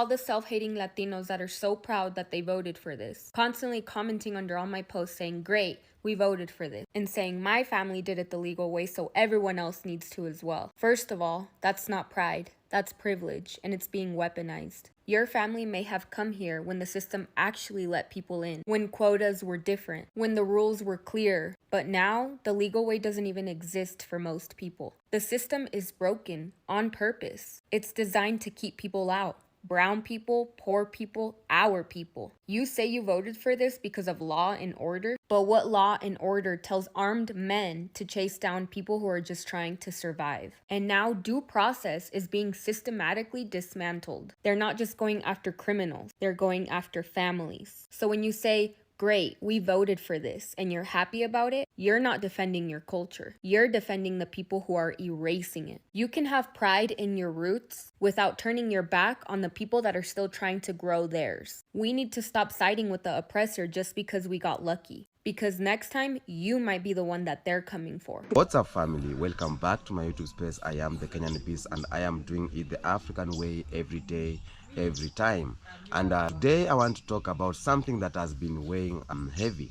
All the self-hating Latinos that are so proud that they voted for this, constantly commenting under all my posts saying, great, we voted for this, and saying my family did it the legal way so everyone else needs to as well. First of all, that's not pride, that's privilege, and it's being weaponized. Your family may have come here when the system actually let people in, when quotas were different, when the rules were clear, but now the legal way doesn't even exist for most people. The system is broken on purpose. It's designed to keep people out. Brown people, poor people, our people. You say you voted for this because of law and order, but what law and order tells armed men to chase down people who are just trying to survive? And now due process is being systematically dismantled. They're not just going after criminals, they're going after families. So when you say, great, we voted for this, and you're happy about it, you're not defending your culture. You're defending the people who are erasing it. You can have pride in your roots without turning your back on the people that are still trying to grow theirs. We need to stop siding with the oppressor just because we got lucky. Because next time, you might be the one that they're coming for. What's up, family? Welcome back to my YouTube space. I am the Kenyan Beast, and I am doing it the African way every day, every time. And today I want to talk about something that has been weighing heavy,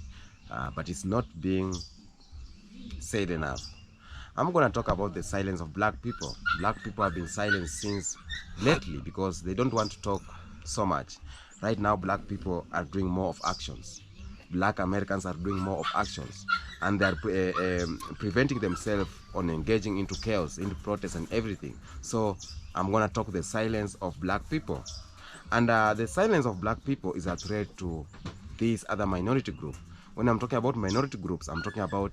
but it's not being said enough. I'm going to talk about the silence of black people. Black people have been silent since lately because they don't want to talk so much. Right now, black people are doing more of actions. Black Americans are doing more of actions, and they are preventing themselves on engaging into chaos, into protests and everything. So I'm going to talk the silence of black people. And the silence of black people is a threat to these other minority groups. When I'm talking about minority groups, I'm talking about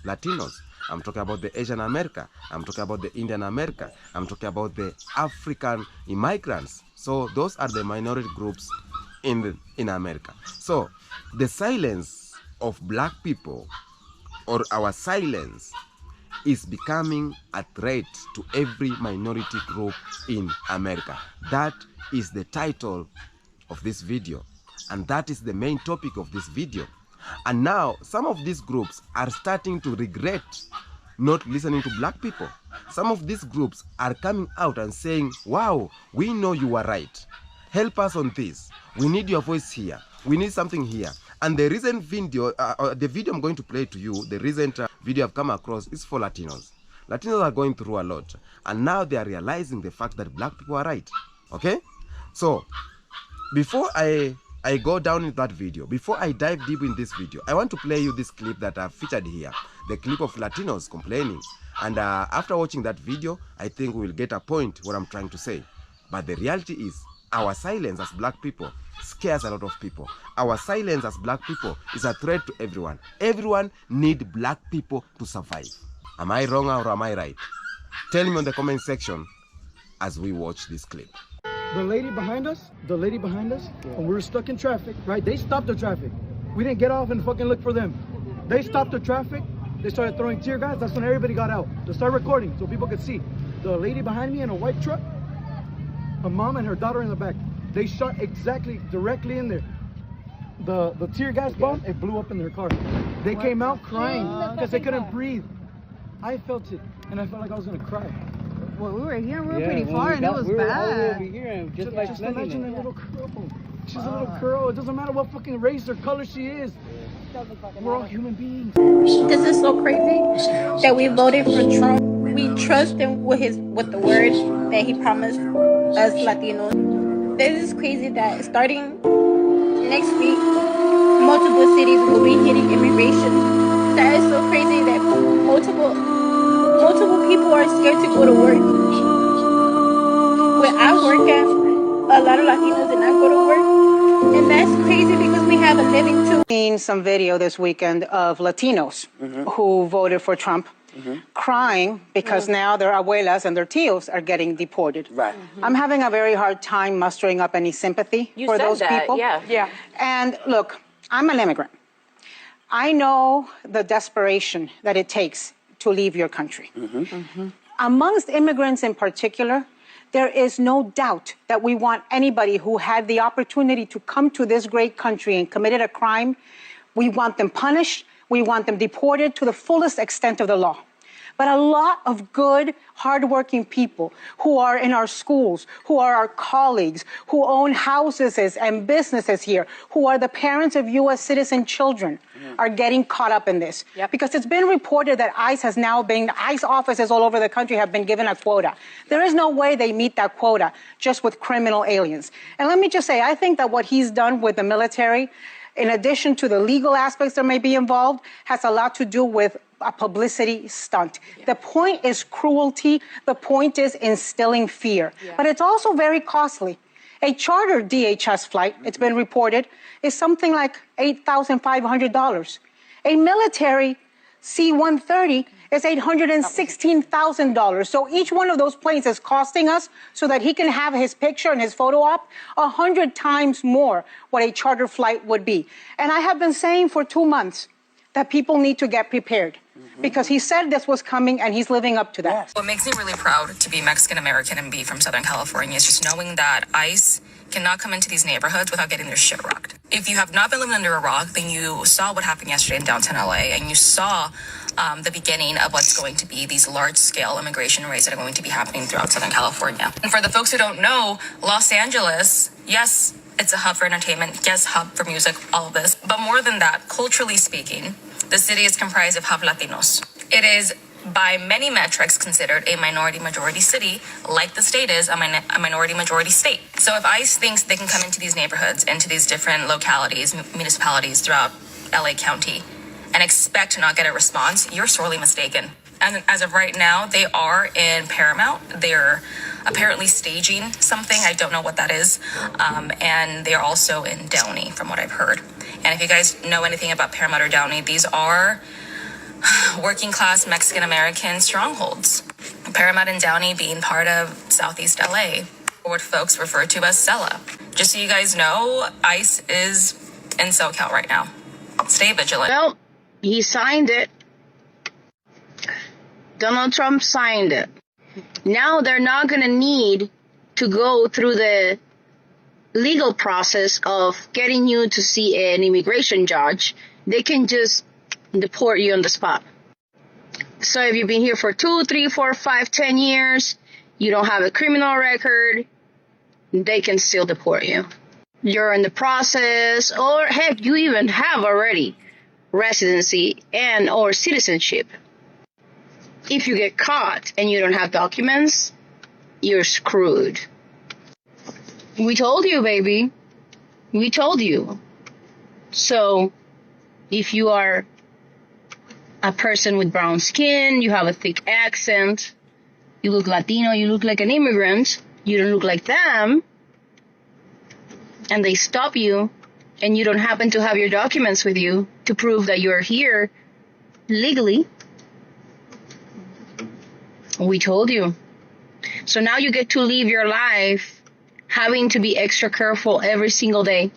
Latinos, I'm talking about the Asian America, I'm talking about the Indian America, I'm talking about the African immigrants. So those are the minority groups in America. So the silence of black people, or our silence, is becoming a threat to every minority group in America. That is the title of this video, and that is the main topic of this video. And now some of these groups are starting to regret not listening to black people. Some of these groups are coming out and saying, wow, we know you are right. Help us on this. We need your voice here. We need something here. And the recent video, the video I'm going to play to you, the recent video I've come across is for Latinos. Latinos are going through a lot, and now they are realizing the fact that black people are right. Okay? So, before I go down in that video, before I dive deep in this video, I want to play you this clip that I've featured here, the clip of Latinos complaining. And after watching that video, I think we will get a point what I'm trying to say. But the reality is, our silence as black people scares a lot of people. Our silence as black people is a threat to everyone. Everyone needs black people to survive. Am I wrong or am I right? Tell me in the comment section as we watch this clip. The lady behind us, when we were stuck in traffic, right? They stopped the traffic. We didn't get off and fucking look for them. They stopped the traffic. They started throwing tear gas. That's when everybody got out to start recording so people could see. The lady behind me in a white truck, a mom and her daughter in the back. They shot directly in there. The tear gas bomb, it blew up in their car. They came out crying because they couldn't breathe. I felt it, and I felt like I was gonna cry. Well, we were here, we were pretty far, and it was bad. Just imagine a little girl. She's a little girl. It doesn't matter what fucking race or color she is. We're all human beings. This is so crazy that we voted for Trump. We trust him with the word that he promised us Latinos. This is crazy that starting next week, multiple cities will be hitting immigration. That is so crazy that multiple people are scared to go to work. Where I work at, a lot of Latinos did not go to work, and that's crazy because we have a living too. Seen some video this weekend of Latinos who voted for Trump. Crying because now their abuelas and their tios are getting deported. Right. I'm having a very hard time mustering up any sympathy for those people. Yeah. And look, I'm an immigrant. I know the desperation that it takes to leave your country. Amongst immigrants in particular, there is no doubt that we want anybody who had the opportunity to come to this great country and committed a crime, we want them punished. We want them deported to the fullest extent of the law. but a lot of good, hardworking people who are in our schools, who are our colleagues, who own houses and businesses here, who are the parents of U.S. citizen children, are getting caught up in this. Because it's been reported that ICE offices all over the country have been given a quota. There is no way they meet that quota just with criminal aliens. And let me just say, I think that what he's done with the military, in addition to the legal aspects that may be involved, has a lot to do with a publicity stunt. The point is cruelty. The point is instilling fear. But it's also very costly. A charter DHS flight, it's been reported, is something like $8,500. A military C-130 is $816,000. So each one of those planes is costing us, so that he can have his picture and his photo op, 100 times more what a charter flight would be. And I have been saying for 2 months that people need to get prepared, because he said this was coming and he's living up to that. What makes me really proud to be Mexican American and be from Southern California is just knowing that ICE cannot come into these neighborhoods without getting their shit rocked. If you have not been living under a rock, then you saw what happened yesterday in downtown LA, and you saw the beginning of what's going to be these large-scale immigration raids that are going to be happening throughout Southern California. And for the folks who don't know, Los Angeles, yes, it's a hub for entertainment, yes, hub for music, all of this. But more than that, culturally speaking, the city is comprised of half Latinos. It is, by many metrics, considered a minority-majority city, like the state is a minority-majority state. So if ICE thinks they can come into these neighborhoods, into these different localities, municipalities throughout LA County, and expect to not get a response, you're sorely mistaken. And as of right now, they are in Paramount. They're apparently staging something. I don't know what that is. And they're also in Downey, from what I've heard. And if you guys know anything about Paramount or Downey, these are working class Mexican American strongholds. Paramount and Downey being part of Southeast LA, or what folks refer to as Sella. Just so you guys know, ICE is in SoCal right now. Stay vigilant. Well, he signed it. Donald Trump signed it. Now they're not going to need to go through the legal process of getting you to see an immigration judge. They can just deport you on the spot. So if you've been here for 2, 3, 4, 5, 10 years, you don't have a criminal record, they can still deport you. You're in the process, or heck, you even have already residency and or citizenship. If you get caught and you don't have documents, you're screwed. We told you, baby. We told you. So, if you are a person with brown skin, you have a thick accent, you look Latino, you look like an immigrant, you don't look like them, and they stop you, and you don't happen to have your documents with you to prove that you're here legally, we told you. So now you get to live your life having to be extra careful every single day.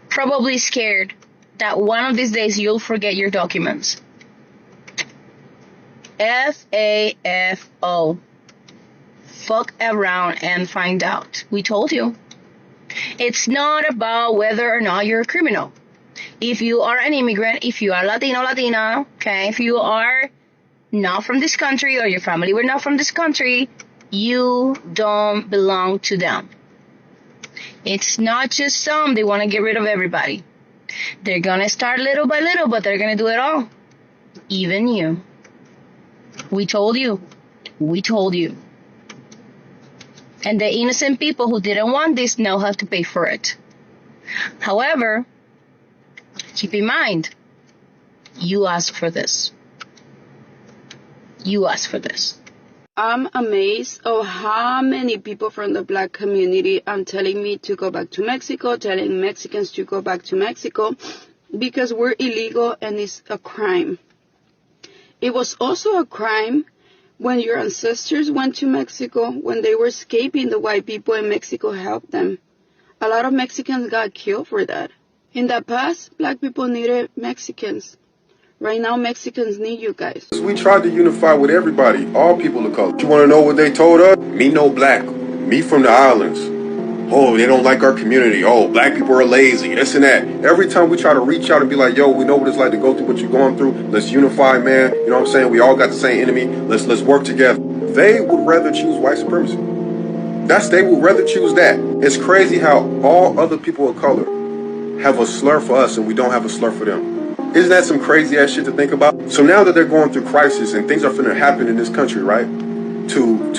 Probably scared that one of these days you'll forget your documents. F-A-F-O. Fuck around and find out. We told you. It's not about whether or not you're a criminal. If you are an immigrant, if you are Latino, Latina, okay, if you are not from this country or your family were not from this country, you don't belong to them. It's not just some. They want to get rid of everybody. They're going to start little by little, but they're going to do it all. Even you. We told you. We told you. And the innocent people who didn't want this now have to pay for it. However, keep in mind, you asked for this. You asked for this. I'm amazed of how many people from the black community are telling me to go back to Mexico, telling Mexicans to go back to Mexico because we're illegal and it's a crime. It was also a crime when your ancestors went to Mexico, when they were escaping the white people and Mexico helped them. A lot of Mexicans got killed for that. In the past, black people needed Mexicans. Right now, Mexicans need you guys. We tried to unify with everybody, all people of color. You want to know what they told us? Me no black, me from the islands. oh, they don't like our community. Oh, black people are lazy, this and that. Every time we try to reach out and be like, yo, we know what it's like to go through what you're going through. Let's unify, man. You know what I'm saying? We all got the same enemy. Let's work together. They would rather choose white supremacy. They would rather choose that. It's crazy how all other people of color have a slur for us and we don't have a slur for them. Isn't that some crazy ass shit to think about? So now that they're going through crisis and things are finna happen in this country, right? To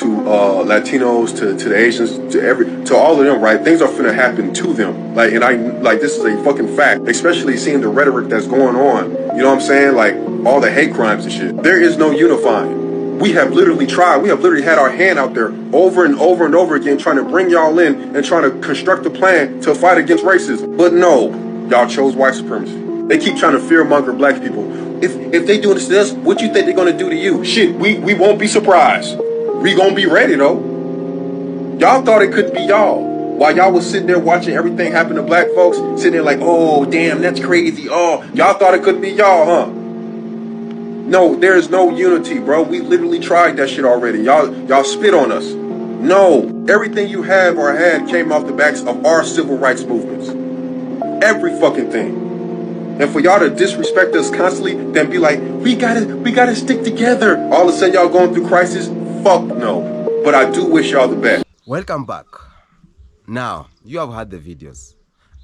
Latinos, to the Asians, to all of them, right? Things are finna happen to them. Like this is a fucking fact. Especially seeing the rhetoric that's going on. You know what I'm saying? Like all the hate crimes and shit. There is no unifying. We have literally tried. We have literally had our hand out there over and over and over again, trying to bring y'all in and trying to construct a plan to fight against racism. But no, y'all chose white supremacy. They keep trying to fearmonger black people. If they do this to us, what you think they're gonna do to you? Shit, we won't be surprised. We gonna be ready though. Y'all thought it couldn't be y'all. While y'all was sitting there watching everything happen to black folks, sitting there like, oh damn, that's crazy. Oh, y'all thought it couldn't be y'all, huh? No, there's no unity, bro. We literally tried that shit already. Y'all spit on us. No, everything you have or had came off the backs of our civil rights movements. Every fucking thing. And for y'all to disrespect us constantly, then be like, we gotta stick together. All of a sudden y'all going through crisis? Fuck no. But I do wish y'all the best. Welcome back. Now, you have heard the videos,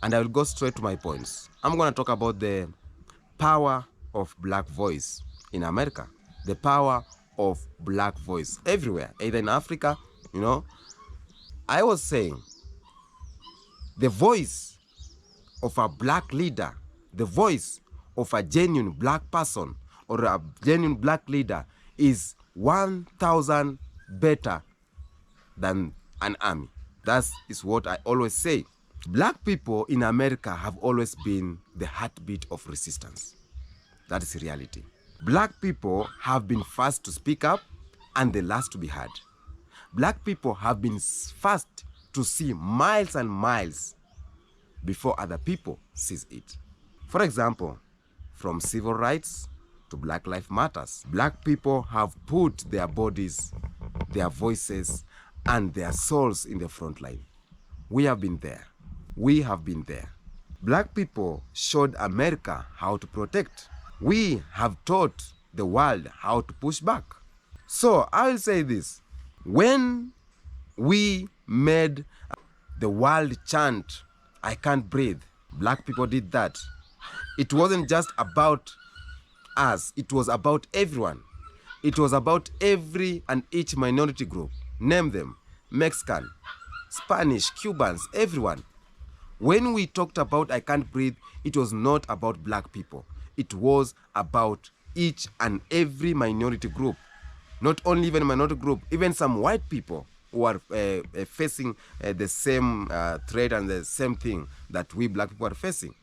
and I will go straight to my points. I'm gonna talk about the power of black voice in America. The power of black voice everywhere, either in Africa, you know. I was saying, the voice of a black leader, the voice of a genuine black person or a genuine black leader is 1,000 better than an army. That is what I always say. Black people in America have always been the heartbeat of resistance. That is reality. Black people have been first to speak up and the last to be heard. Black people have been first to see miles and miles before other people sees it. For example, from civil rights to Black Lives Matters, black people have put their bodies, their voices, and their souls in the front line. We have been there. We have been there. Black people showed America how to protect. We have taught the world how to push back. So I will say this. When we made the world chant, I can't breathe, black people did that. It wasn't just about us. It was about everyone. It was about every and each minority group. Name them. Mexican, Spanish, Cubans, everyone. When we talked about I can't breathe, it was not about black people. It was about each and every minority group. Not only even minority group, even some white people who are facing the same threat and the same thing that we black people are facing.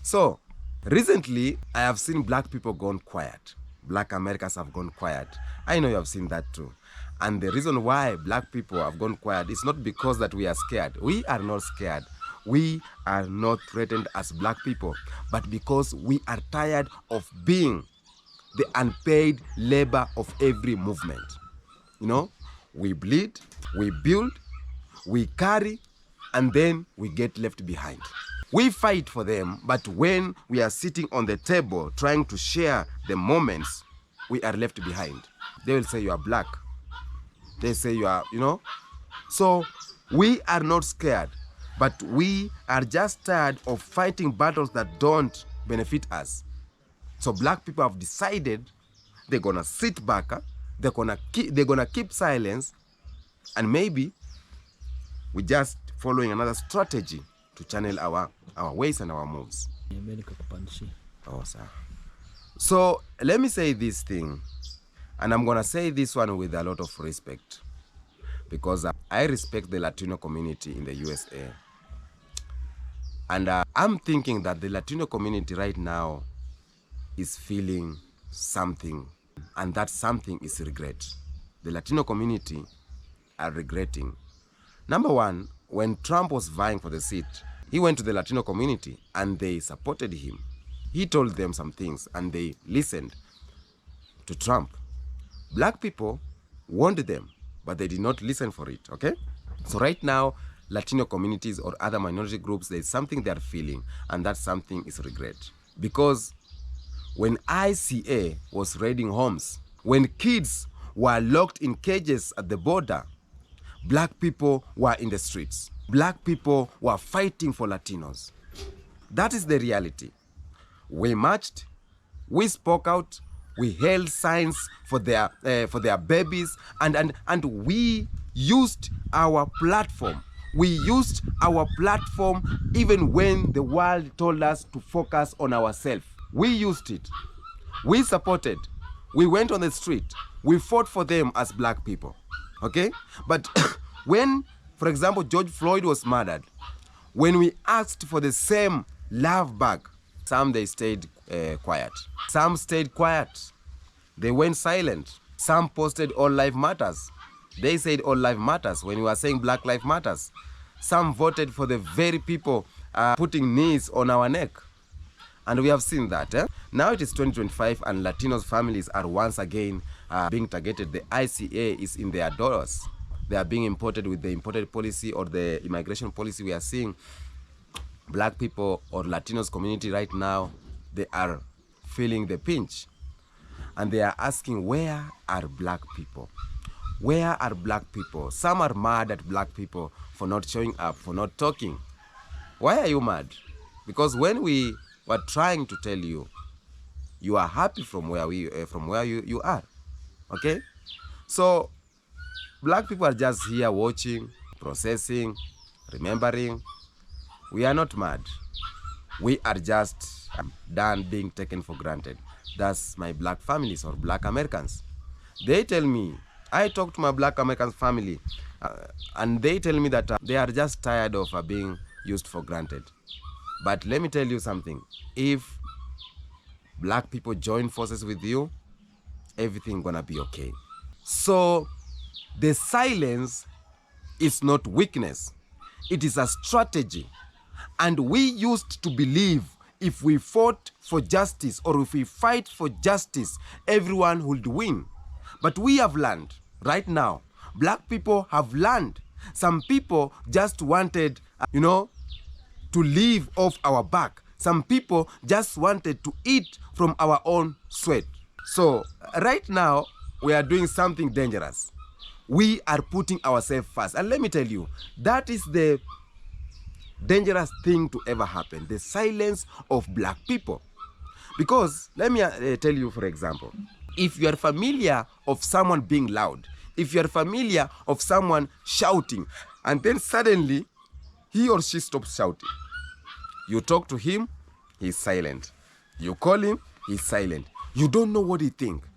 So, recently, I have seen black people gone quiet. Black Americans have gone quiet. I know you have seen that too. And the reason why black people have gone quiet is not because that we are scared. We are not scared. We are not threatened as black people, but because we are tired of being the unpaid labor of every movement. You know, we bleed, we build, we carry, and then we get left behind. We fight for them, but when we are sitting on the table trying to share the moments, we are left behind. They will say you are black. They say you are, you know. So we are not scared, but we are just tired of fighting battles that don't benefit us. So black people have decided they're gonna sit back, they're gonna keep silence, and maybe we're just following another strategy to channel our ways and our moves. Oh, sir. So let me say this thing, and I'm gonna say this one with a lot of respect, because I respect the Latino community in the USA. And I'm thinking that the Latino community right now is feeling something, and that something is regret. The Latino community are regretting. Number one, when Trump was vying for the seat, he went to the Latino community and they supported him. He told them some things and they listened to Trump. Black people wanted them, but they did not listen for it, okay? So right now, Latino communities or other minority groups, there's something they're feeling, and that something is regret. Because when ICA was raiding homes, when kids were locked in cages at the border, black people were in the streets. Black people were fighting for Latinos. That is the reality. We marched, we spoke out, we held signs for their babies, and we used our platform. We used our platform even when the world told us to focus on ourselves. We used it. We supported. We went on the street. We fought for them as black people. Okay? But when, for example, George Floyd was murdered, when we asked for the same love back, some they stayed quiet. Some stayed quiet. They went silent. Some posted All Life Matters. They said All Life Matters when we were saying Black Life Matters. Some voted for the very people putting knees on our neck. And we have seen that. Now it is 2025 and Latinos families are once again being targeted. The ICA is in their doors. They are being imported with the imported policy or the immigration policy. We are seeing black people or Latinos community right now, they are feeling the pinch. And they are asking, where are black people? Where are black people? Some are mad at black people for not showing up, for not talking. Why are you mad? Because when we were trying to tell you, you are happy from where you are. Okay? So black people are just here watching, processing, remembering. We are not mad. We are just done being taken for granted. That's my black families or black Americans. They tell me, I talk to my black American family, and they tell me that they are just tired of being used for granted. But let me tell you something. If black people join forces with you, everything gonna be okay. So the silence is not weakness. It is a strategy. And we used to believe if we fought for justice or if we fight for justice, everyone would win. But we have learned right now, black people have learned. Some people just wanted, to live off our back. Some people just wanted to eat from our own sweat. So right now, we are doing something dangerous. We are putting ourselves first. And let me tell you, that is the dangerous thing to ever happen, the silence of black people. Because let me tell you, for example, if you are familiar of someone being loud, if you are familiar of someone shouting, and then suddenly he or she stops shouting, you talk to him, he's silent. You call him, he's silent. You don't know what he thinks.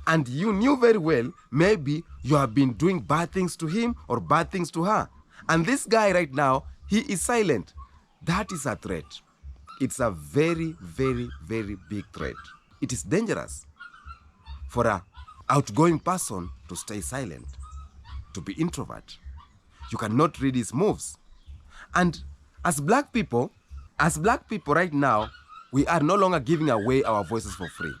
And you knew very well, maybe you have been doing bad things to him or bad things to her. And this guy right now, he is silent. That is a threat. It's a very, very, very big threat. It is dangerous for an outgoing person to stay silent, to be introvert. You cannot read his moves. And as black people right now, we are no longer giving away our voices for free.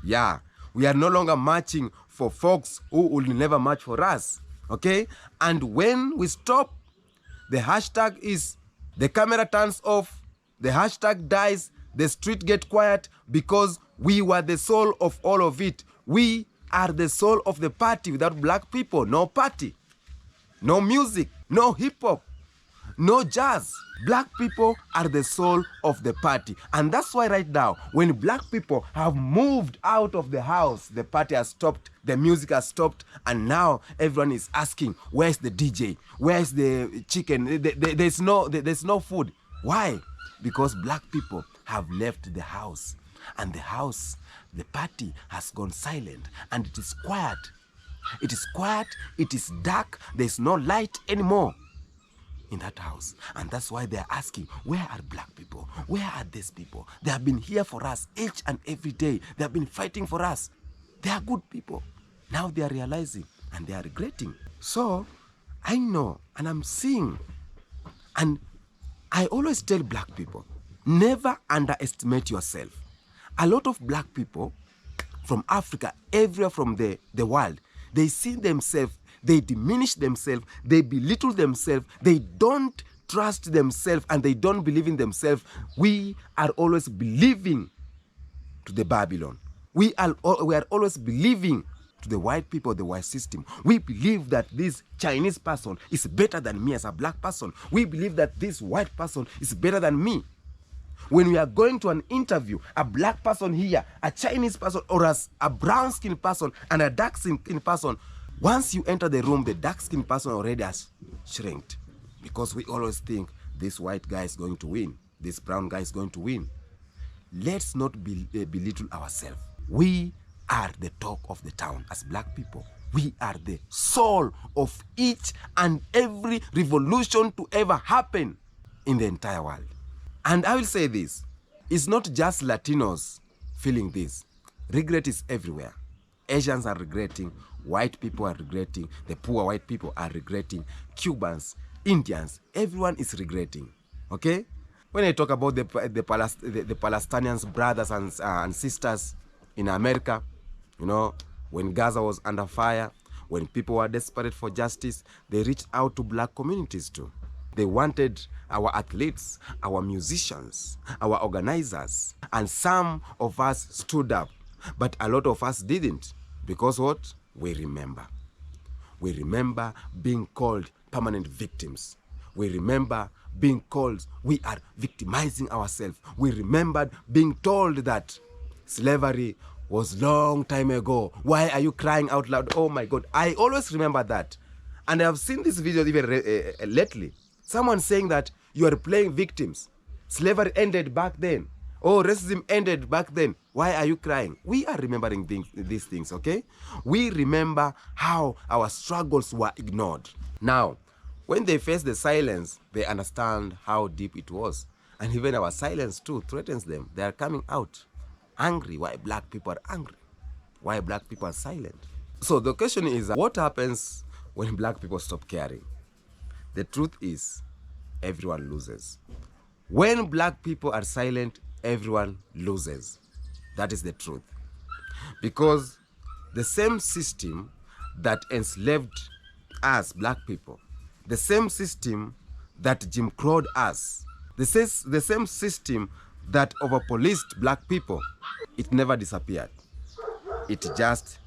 Yeah, we are no longer marching for folks who will never march for us. Okay? And when we stop, the hashtag is, the camera turns off, the hashtag dies, the street get quiet, because we were the soul of all of it. We are the soul of the party. Without black people, no party, no music, no hip-hop, no jazz. Black people are the soul of the party. And that's why right now, when black people have moved out of the house, the party has stopped, the music has stopped, and now everyone is asking, where's the DJ? Where's the chicken? There's no food. Why? Because black people have left the house. And the house, the party has gone silent, and it is quiet. It is quiet, it is dark, there's no light anymore in that house. And that's why they're asking, where are black people? Where are these people? They have been here for us each and every day. They have been fighting for us. They are good people. Now they are realizing and they are regretting. So I know and I'm seeing, and I always tell black people, never underestimate yourself. A lot of black people from Africa, everywhere from the world, they see themselves they diminish themselves, they belittle themselves, they don't trust themselves, and they don't believe in themselves. We are always believing to the Babylon. We are always believing to the white people, the white system. We believe that this Chinese person is better than me as a black person. We believe that this white person is better than me. When we are going to an interview, a black person here, a Chinese person, or as a brown-skinned person and a dark-skinned person, once you enter the room, the dark-skinned person already has shrinked, because we always think this white guy is going to win, this brown guy is going to win. Let's not belittle ourselves. We are the talk of the town as black people. We are the soul of each and every revolution to ever happen in the entire world. And I will say this, it's not just Latinos feeling this. Regret is everywhere. Asians are regretting, white people are regretting, the poor white people are regretting, Cubans, Indians, everyone is regretting, okay? When I talk about the Palestinians, brothers and sisters in America, you know, when Gaza was under fire, when people were desperate for justice, they reached out to black communities too. They wanted our athletes, our musicians, our organizers, and some of us stood up, but a lot of us didn't, because what? We remember. We remember being called permanent victims. We remember being called, we are victimizing ourselves. We remembered being told that slavery was long time ago. Why are you crying out loud? Oh my God, I always remember that. And I've seen this video even lately. Someone saying that you are playing victims. Slavery ended back then. Oh, racism ended back then. Why are you crying? We are remembering these things, okay? We remember how our struggles were ignored. Now, when they face the silence, they understand how deep it was. And even our silence too threatens them. They are coming out angry. Why black people are angry? Why black people are silent? So the question is, what happens when black people stop caring? The truth is, everyone loses. When black people are silent, everyone loses. That is the truth. Because the same system that enslaved us, black people, the same system that Jim Crowed us, the same system that over-policed black people, it never disappeared. It just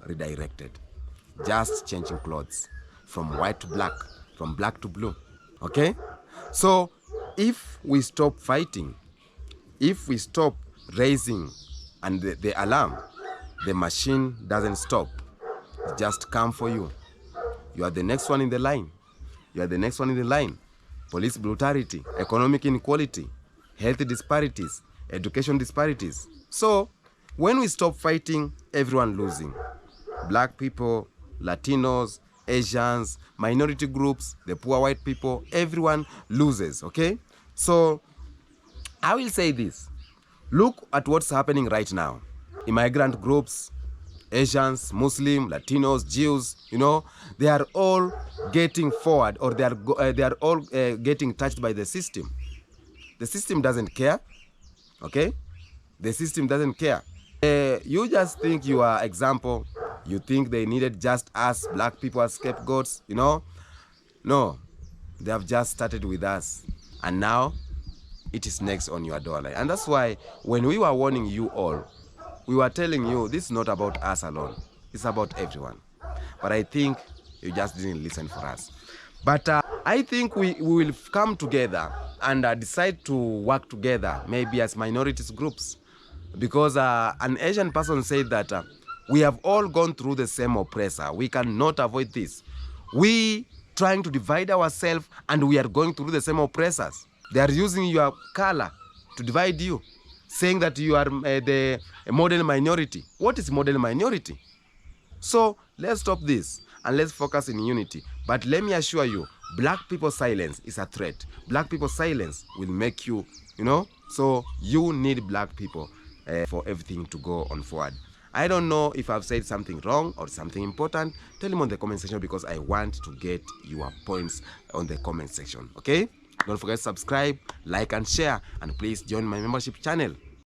redirected, just changing clothes from white to black, from black to blue, okay? So if we stop fighting, if we stop raising and the alarm, the machine doesn't stop. It just come for you. You are the next one in the line. You are the next one in the line. Police brutality, economic inequality, health disparities, education disparities. So when we stop fighting, everyone losing. Black people, Latinos, Asians, minority groups, the poor white people, everyone loses, okay? So I will say this. Look at what's happening right now. Immigrant groups, Asians, Muslim, Latinos, Jews, you know, they are all getting forward, or they are all getting touched by the system. The system doesn't care, okay? The system doesn't care. You just think you are example. You think they needed just us, black people, as scapegoats, you know? No, they have just started with us. And now, it is next on your doorline. And that's why when we were warning you all, we were telling you this is not about us alone. It's about everyone. But I think you just didn't listen for us. But I think we will come together and decide to work together, maybe as minorities groups. Because an Asian person said that we have all gone through the same oppressor. We cannot avoid this. We trying to divide ourselves, and we are going through the same oppressors. They are using your color to divide you, saying that you are the modern minority. What is modern minority? So let's stop this and let's focus in unity. But let me assure you, black people's silence is a threat. Black people's silence will make you, you know, so you need black people for everything to go on forward. I don't know if I've said something wrong or something important. Tell me on the comment section, because I want to get your points on the comment section, okay? Don't forget to subscribe, like and share, and please join my membership channel.